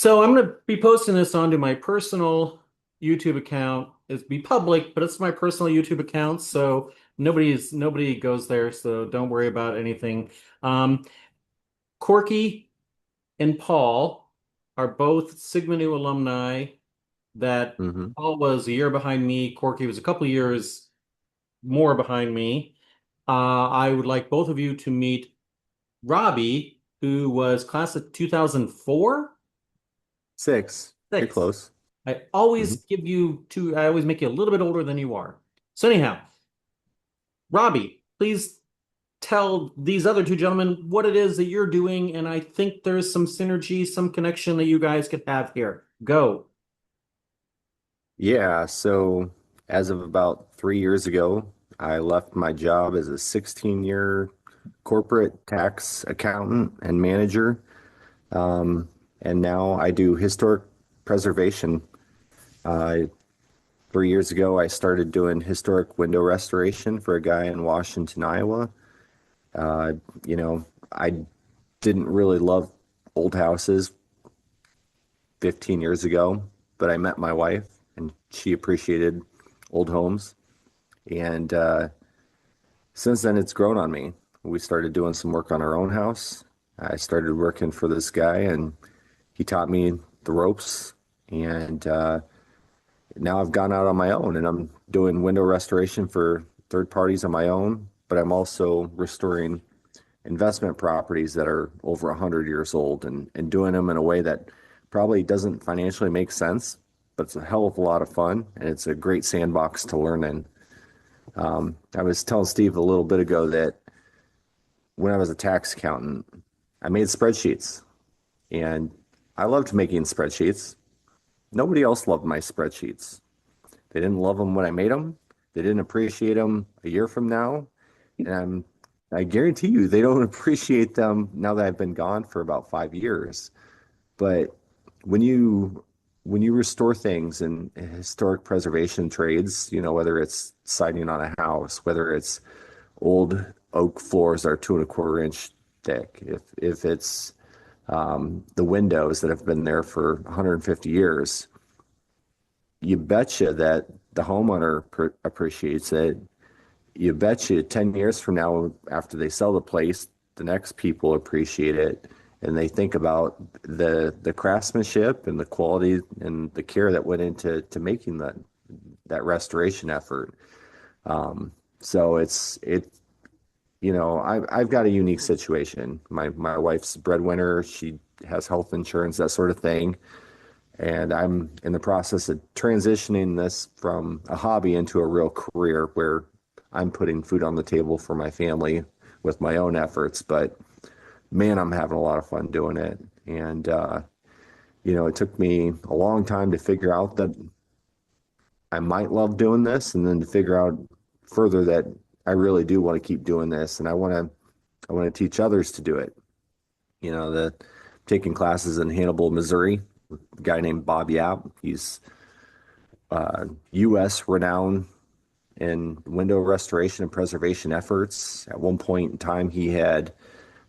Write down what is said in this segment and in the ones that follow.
So I'm going to be posting this onto my personal YouTube account. It's be public, but it's my personal YouTube account, so nobody goes there, so don't worry about anything. Um, Corky and Paul are both Sigma Nu alumni that Hmm. Paul was a year behind me. Corky was a couple years more behind me. I would like both of you to meet Robbie, who was class of 2004. Six. You're Six. close. I Hmm. always I always make you a little bit older than you are. So anyhow, Robbie, please tell these other two gentlemen what it is that you're doing, and I think there's some synergy, some connection that you guys could have here. Go. Yeah, so as of about 3 years ago, I left my job as a 16-year corporate tax accountant and manager. Um, and now I do historic preservation. Uh, 3 years ago, I started doing historic window restoration for a guy in Washington, Iowa. Uh, I didn't really love old houses 15 years ago, but I met my wife and she appreciated old homes. And since then, it's grown on me. We started doing some work on our own house. I started working for this guy and he taught me the ropes. And now I've gone out on my own and I'm doing window restoration for third parties on my own, but I'm also restoring investment properties that are over 100 years old and doing them in a way that probably doesn't financially make sense, but it's a hell of a lot of fun and it's a great sandbox to learn in. I was telling Steve a little bit ago that when I was a tax accountant, I made spreadsheets and I loved making spreadsheets. Nobody else loved my spreadsheets. They didn't love them when I made them. They didn't appreciate them a year from now. And I guarantee you they don't appreciate them now that I've been gone for about 5 years. But when you when you restore things in historic preservation trades, whether it's siding on a house, whether it's old oak floors that are 2¼ inch thick, if it's the windows that have been there for 150 years, you betcha that the homeowner appreciates it. You betcha 10 years from now, after they sell the place, the next people appreciate it and they think about the craftsmanship and the quality and the care that went into making that restoration effort. So I've got a unique situation. My wife's a breadwinner. She has health insurance, that sort of thing. And I'm in the process of transitioning this from a hobby into a real career where I'm putting food on the table for my family with my own efforts. But man, I'm having a lot of fun doing it. And, it took me a long time to figure out that I might love doing this and then to figure out further that I really do want to keep doing this and I want to teach others to do it. The taking classes in Hannibal, Missouri, with a guy named Bob Yap. He's U.S. renowned in window restoration and preservation efforts. At one point in time, he had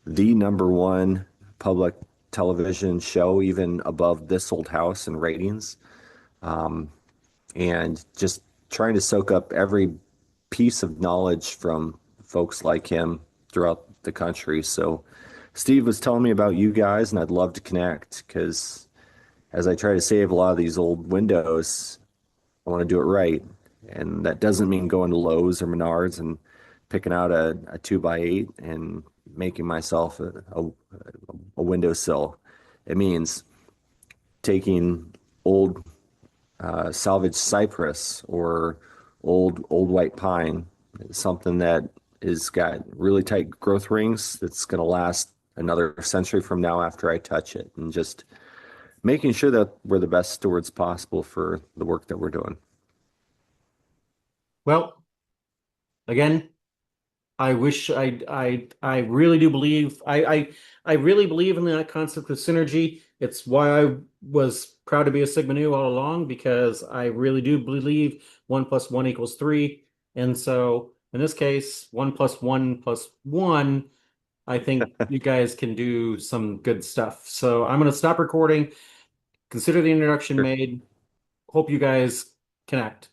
the number one public television show, even above This Old House in ratings, and just trying to soak up every piece of knowledge from folks like him throughout the country. So, Steve was telling me about you guys, and I'd love to connect because as I try to save a lot of these old windows, I want to do it right. And that doesn't mean going to Lowe's or Menards and picking out a 2x8 and making myself a windowsill. It means taking old salvaged cypress or old white pine, something that is got really tight growth rings that's going to last another century from now after I touch it, and just making sure that we're the best stewards possible for the work that we're doing. Well, again, I wish I really do believe I really believe in that concept of synergy. It's why I was proud to be a Sigma Nu all along because I really do believe 1 + 1 = 3. And so in this case, 1 + 1 + 1, I think you guys can do some good stuff. So I'm going to stop recording. Consider the introduction Sure. made. Hope you guys connect.